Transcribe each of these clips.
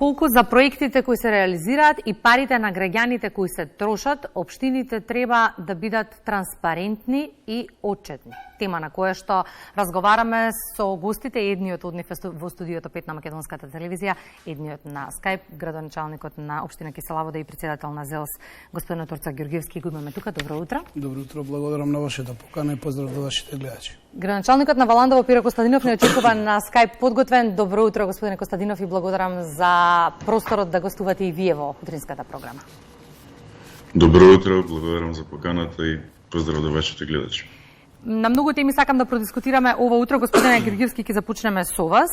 колку за проектите кои се реализираат и парите на граѓаните кои се трошат, општините треба да бидат транспарентни и отчетни. Тема на која што разговараме со гостите, едниот од нив во студиото 5 на Македонската телевизија, едниот на Скайп, градоначалникот на општина Кисела Вода и председател на ЗЕЛС, господин Торца Ѓорѓевски, го имаме тука. Добро утро. Добро утро, благодарам на вашата покана и поздрав до вашите гледачи. Градоначалникот на Валандово Пиро Костадинов не очекува на Скайп подготвен. Добро утро, господине Костадинов, и благодарам за просторот да гостувате и вие во утринската програма. Добро утро, благодарам за поканата и поздрав до вашите гледачи. На многу теми сакам да продискутираме ова утро. Господине Ѓорѓевски, ќе започнеме со вас.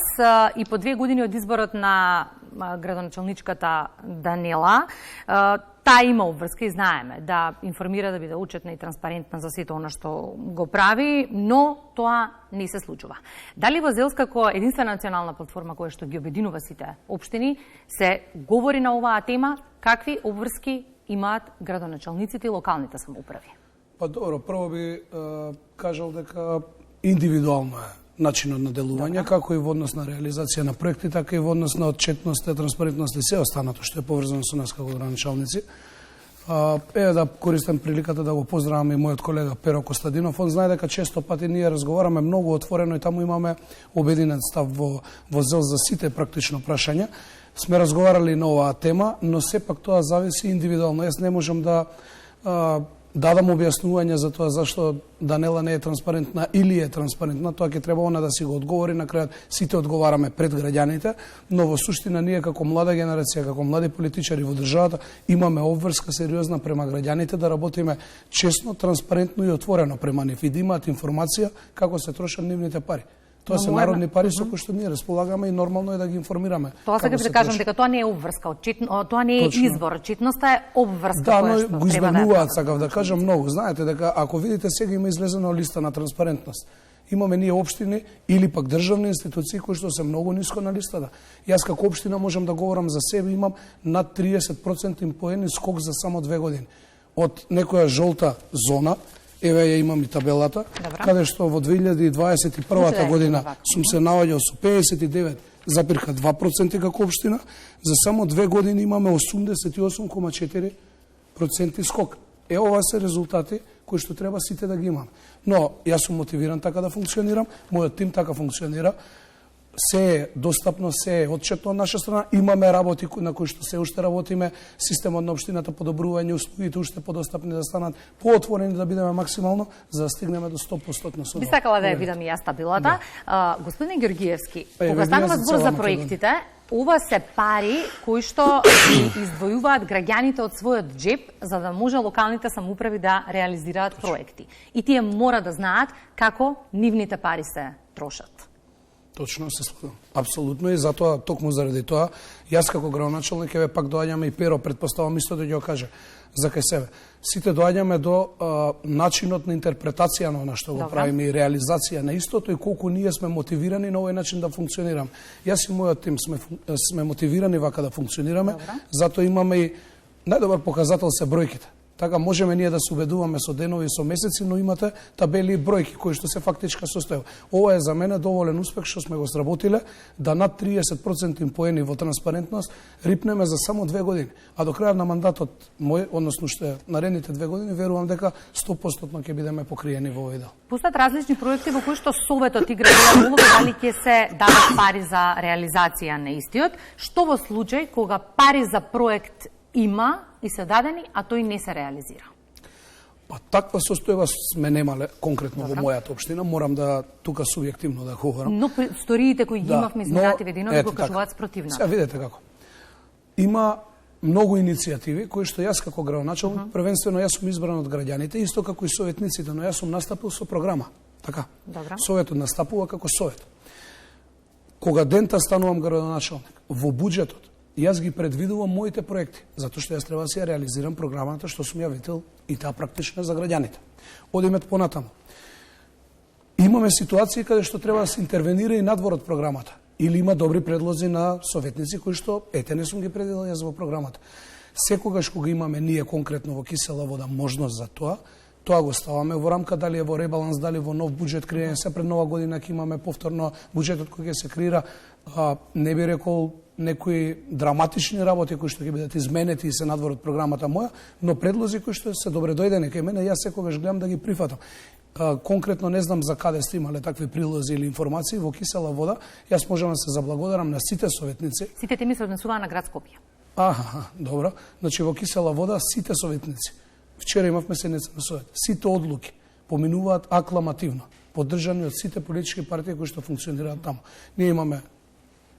И по 2 години од изборот на градоначалничката Данела, таа има обврска и знаеме да информира, да биде отчетна и транспарентна за сето она што го прави, но тоа не се случува. Дали во ЗЕЛС како единствена национална платформа која што ги обединува сите општини, се говори на оваа тема, какви обврски имаат градоначалниците и локалните самоуправи? Па добро, прво би кажал дека индивидуално е начинот на делување, како и во однос на реализација на проекти, така и во однос на отчетност, транспарентност и се останато што е поврзано со нас како градоначалници. Еве да користам приликата да го поздравам и мојот колега Перо Костадинов. Он знае дека често пати ние разговараме многу отворено и таму имаме обединет став во ЗЕЛ за сите практично прашања. Сме разговарали на оваа тема, но сепак тоа зависи индивидуално. Јас не можам да дадам објаснување за тоа зашто Данела не е транспарентна или е транспарентна, тоа ќе треба она да си го одговори, на крајот сите одговараме пред граѓаните, но во суштина ние како млада генерација, како млади политичари во државата имаме обврска сериозна према граѓаните да работиме честно, транспарентно и отворено према нив и да имаат информација како се трошат нивните пари. Тоа се народни пари со кои што ние располагаме и нормално е да ги информираме. Тоа сакам да кажам дека тоа не е обврска, тоа не е извор, отчетноста е обврска. Да, но го избегнуваат, сакав да кажам многу. Знаете дека ако видите сега има излезена листа на транспарентност. Имаме ние општини или пак државни институции кои што се многу ниско на листата. Јас како општина можам да говорам за себе, имам над 30% поени скок за само 2 години. Од некоја жолта зона, еве ја имам и табелата, каде што во 2021 година сум се наоѓал со 59,2% како општина, за само 2 години имаме 88,4% скок. Ова се резултати кои што треба сите да ги имаме. Но јас сум мотивиран така да функционирам, мојот тим така функционира, се е достапно, се е отчетно од наша страна. Имаме работи на кои што се уште работиме, системот на општината, подобрување услугите уште подостапни да станат, поотворени да бидеме максимално за да стигнеме до 100% со. Би сакала да ја видам и јас табелата. Господине Ѓорѓевски, кога станува збор за проектите, ова се пари кои што издвојуваат граѓаните од својот џеб за да може локалните самоуправи да реализираат проекти. И тие мора да знаат како нивните пари се трошат. Точно се слушам. Апсолутно, и затоа, токму заради тоа, јас како градоначалник еве пак доаѓаме и Перо, предпоставам исто да ќе го каже за кај себе. Сите доаѓаме до начинот на интерпретација на она што го правиме и реализација на истото и колку ние сме мотивирани на овој начин да функционираме. Јас и мојот тим сме мотивирани вака да функционираме, затоа имаме и најдобар показател се бројките. Така можеме ние да се убедуваме со денови и со месеци, но имате табели и бројки кои што се фактичка состојба. Ова е за мене доволен успех што сме го сработиле да над 30% поени во транспарентност рипнеме за само 2 години. А до крајот на мандатот мој, односно што наредните 2 години, верувам дека 100% ќе бидеме покриени во овој дел. Постојат различни проекти во кои што Советот игра улога, дали ќе се дадат пари за реализација на истиот, што во случај кога пари за проект има и се дадени, а тој не се реализира. Па таква состојба сме немале конкретно во мојата општина, морам да тука субјективно да говорам. Но историите кои ги имавме изминативе денови го кажуваат спротивно. Сега видете како. Има многу иницијативи кои што јас како градоначалник, првенствено јас сум избран од граѓаните, исто како и советниците, но јас сум настапил со програма. Така. Советот настапува како совет. Кога дента станувам градоначалник, во буџетот јас ги предвидувам моите проекти, затоа што јас треба да си ја реализирам програмата што сум ја видел и таа практична за граѓаните. Одиме понатаму. Имаме ситуации каде што треба да се интервенира и надвор од програмата. Или има добри предлози на советници кои што не сум ги предвидел јас во програмата. Секогаш кога имаме ние конкретно во Кисела Вода можност за тоа го ставаме во рамка, дали е во ребаланс, дали во нов буџет креирање, се пред нова година ќе имаме повторно буџетот кој ќе се креира, не би рекол некои драматични работи кои што ќе бидат изменети и се надвор од програмата моја, но предлози кои што се добре дојдени кај мене, јас секогаш гледам да ги прифатам. Конкретно не знам за каде сте имале такви прилози или информации во Кисела вода. Јас можам да се заблагодарам на сите советници. Сите теми се однесуваа на град Скопје. Добро. Значи во Кисела вода сите советници. Вчера имавме седница на совет. Сите одлуки поминуваат акламативно, поддржани од сите политички партии кои што функционираат таму. Ние имаме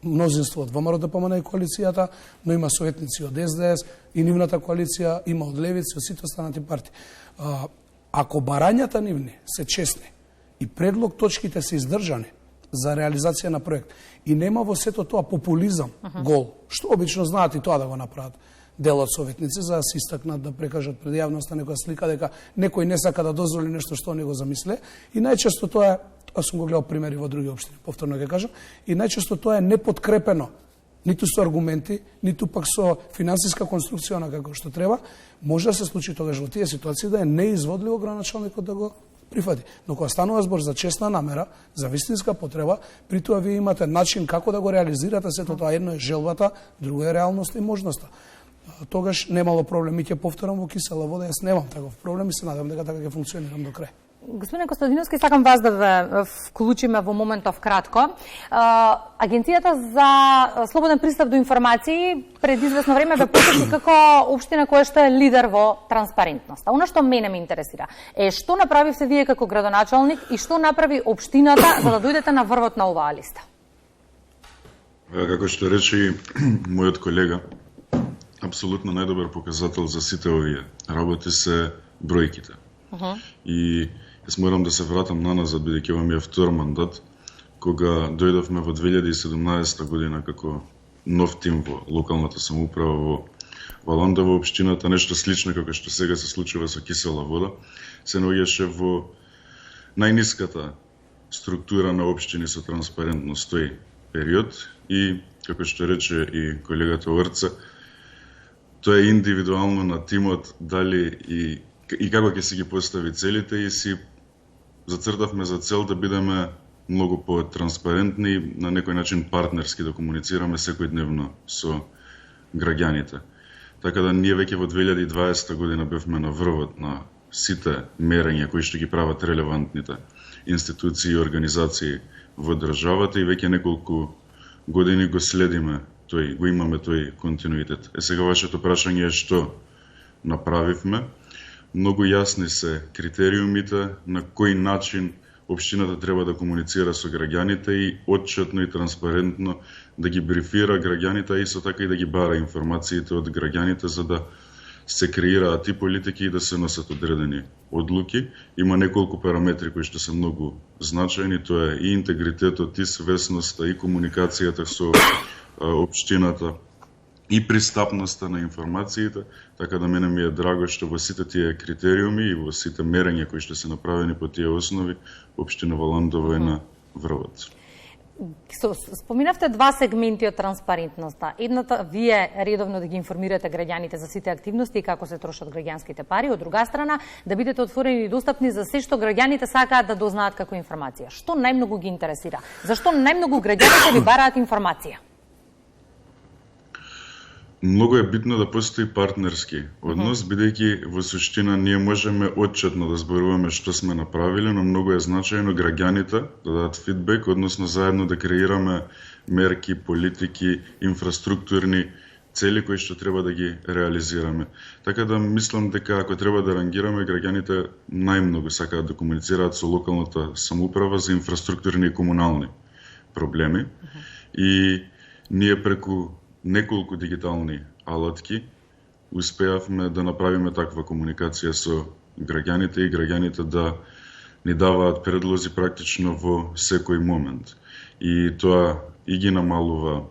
мнозинство од ВМРО ДПМН и коалицијата, но има советници од СДС и нивната коалиција, има од левици, од сите останати партии. Ако барањата нивни се честни и предлог точките се издржани за реализација на проект и нема во сето тоа популизам, гол, што обично знаат и тоа да го направат дел од советници за да се истакнат, да прекажат пред јавноста некоја слика дека некој не сака да дозволи нешто што не го замисле и најчесто тоа е, сум го гледал примери во други општини, повторно ќе кажам, и најчесто тоа е неподкрепено ниту со аргументи, ниту пак со финансиска конструкција на како што треба, може да се случи тогаш во тие ситуации да е неизводливо градоначалникот да го прифати. Но кога станува збор за честна намера, за вистинска потреба, при тоа вие имате начин како да го реализирате сето тоа. Едно е желбата, друго е реалноста и можноста. Тогаш немало проблем. И ќе повторам во Кисела вода, јас немам таков проблем и се надам дека така ќе функционирам до крај. Господине Костадиновски, сакам вас да ве вклучиме во моментов кратко. Агенцијата за слободен пристап до информации пред известно време ве посети како општина која што е лидер во транспарентноста. Оно што мене ме интересира е што направивте вие како градоначалник и што направи општината за да дојдете на врвот на оваа листа? Како што рече мојот колега, апсолутно најдобар показател за сите овие работи се бројките. И јас морам да се вратам наназад, бидејќи ова ми е втор мандат, кога дојдовме во 2017 година како нов тим во локалната самоуправа во Валандово, општината, нешто слично како што сега се случува со Кисела вода, се наоѓаше во најниската структура на општини со транспарентност тој период и, како што рече и колегата Орце, тоа е индивидуално на тимот дали и како ќе си ги постави целите и си зацртавме за цел да бидеме многу по-транспарентни и на некој начин партнерски да комуницираме секојдневно со граѓаните. Така да ние веќе во 2020 година бевме на врвот на сите мерења кои што ги прават релевантните институции и организации во државата и веќе неколку години го следиме го имаме тој континуитет. Сега вашето прашање е што направивме. Многу јасни се критериумите на кој начин општината треба да комуницира со граѓаните и отчетно и транспарентно да ги брифира граѓаните, а исто така и да ги бара информациите од граѓаните за да се креираат и политики и да се носат одредени одлуки. Има неколку параметри кои што се многу значајни, тоа е и интегритетот, и свесноста, и комуникацијата со општината и пристапноста на информациите, така да мене ми е драго што во сите тие критериуми и во сите мерења кои што се направени по тие основи, општина Валандово е на врвот. Споминавте два сегменти од транспарентноста. Едната, вие редовно да ги информирате граѓаните за сите активности и како се трошат граѓанските пари, од друга страна да бидете отворени и достапни за се што граѓаните сакаат да дознаат како информација. Што најмногу ги интересира? Зашто најмногу граѓаните ви бараат информација? Многу е битно да постои партнерски однос, бидејќи во суштина ние можеме отчетно да зборуваме што сме направиле, но многу е значајно граѓаните да дадат фидбек, односно заедно да креираме мерки, политики, инфраструктурни цели кои што треба да ги реализираме. Така да мислам дека ако треба да рангираме, граѓаните најмногу сакаат да комуницираат со локалната самоуправа за инфраструктурни и комунални проблеми. И ние преку неколку дигитални алатки успеавме да направиме таква комуникација со граѓаните и граѓаните да ни даваат предлози практично во секој момент. И тоа и ги намалува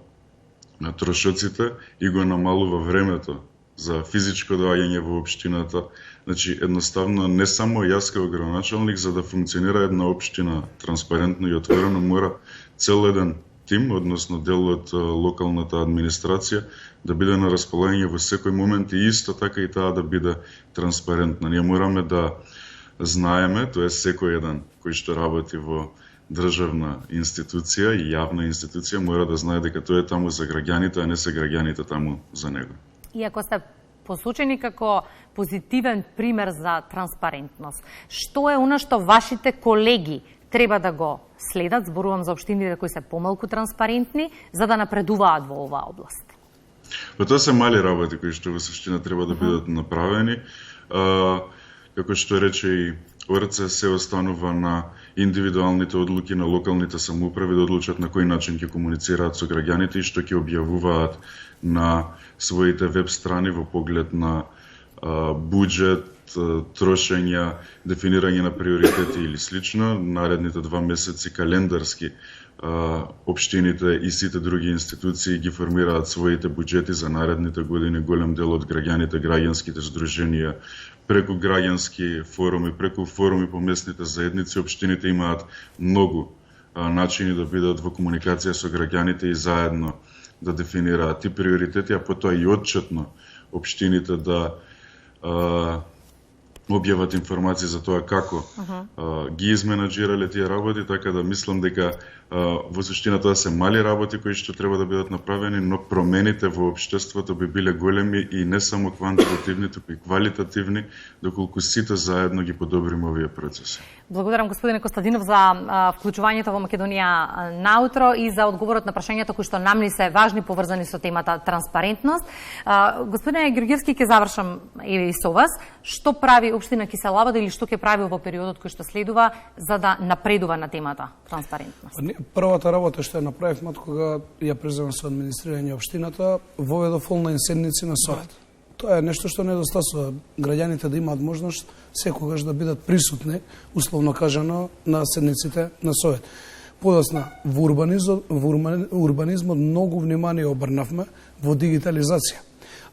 трошоците и го намалува времето за физичко доаѓање во општината. Значи, едноставно, не само јас како градоначалник, за да функционира една општина транспарентно и отворено, мора цел еден тим, односно дел од локалната администрација, да биде на располагање во секој момент и исто така и таа да биде транспарентна. Ние мораме да знаеме, тоа е секој еден кој што работи во државна институција и јавна институција мора да знае дека тој е таму за граѓаните, а не се граѓаните таму за него. Иако сте посочени како позитивен пример за транспарентност, што е она што вашите колеги треба да го следат, зборувам за општините кои се помалку транспарентни, за да напредуваат во оваа област? Тоа се мали работи кои што во суштина треба да бидат направени. Како што рече и ОРЦ, се останува на индивидуалните одлуки на локалните самоуправи да одлучат на кој начин ќе комуницираат со граѓаните и што ќе објавуваат на своите веб страни во поглед на буџет, трошења, дефинирање на приоритети или слично. Наредните 2 месеци календарски општините и сите други институции ги формираат своите буџети за наредните години. Голем дел од граѓаните, граѓанските здруженија, преку граѓански форуми, преку форуми по местните заедници, општините имаат многу начини да бидат во комуникација со граѓаните и заедно да дефинираат и приоритети, а потоа и отчетно општините да објават информации за тоа како ги изменаџирале тие работи, така да мислам дека во суштина тоа се мали работи кои што треба да бидат направени, но промените во општеството би биле големи и не само квантитативни, туку и квалитативни, доколку сите заедно ги подобриме овие процеси. Благодарам господине Костадинов за вклучувањето во Македонија наутро и за одговорот на прашањата кои што нам ни се важни поврзани со темата транспарентност. Господине Георгиевски, ќе завршам и со вас. Што прави општина Киселавада или што ќе прави во периодот кој што следува за да напредува на темата транспарентност? Првата работа што ја направивме кога ја преземав со администрирање општината, воведов онлайн седници на совет. Тоа е нешто што недостасува граѓаните да имаат можност секогаш да бидат присутни, условно кажано, на седниците на совет. Подосна, во урбанизмот многу внимание обрнавме во дигитализација.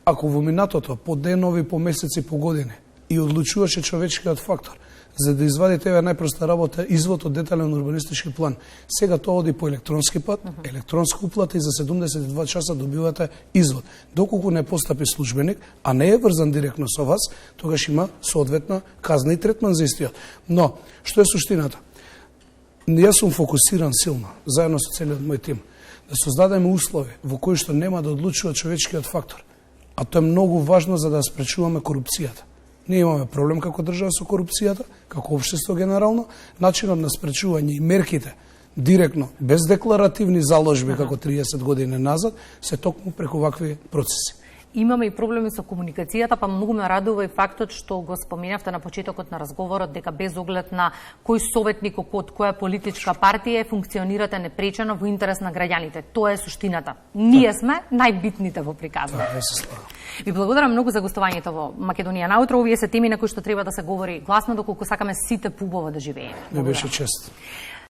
Ако во минатото, по денови, по месеци, по години, и одлучуваше човечкиот фактор, за да извади тебе најпроста работа, извод од детален урбанистички план. Сега тоа оди по електронски пат, електронска уплата и за 72 часа добивате извод. Доколку не постапи службеник, а не е врзан директно со вас, тогаш има соодветна казна и третман за истиот. Но, што е суштината? Јас сум фокусиран силно, заедно со целиот мој тим, да создадеме услови во кои што нема да одлучува човечкиот фактор. А тоа е многу важно за да спречуваме корупцијата. Ние имаме проблем како држава со корупцијата, како општество генерално, начинот на спречување и мерките директно, без декларативни заложби како 30 години назад, се токму преку вакви процеси. Имаме и проблеми со комуникацијата, па многу ме радува и фактот што го споменавте на почетокот на разговорот дека без оглед на кој советник од која политичка партија функционирате непречено во интерес на граѓаните. Тоа е суштината. Ние сме најбитните во приказната. Ви благодарам многу за гостувањето во Македонија наутро. Овие се теми на кои што треба да се говори гласно доколку сакаме сите поубаво да живееме. Не беше чест.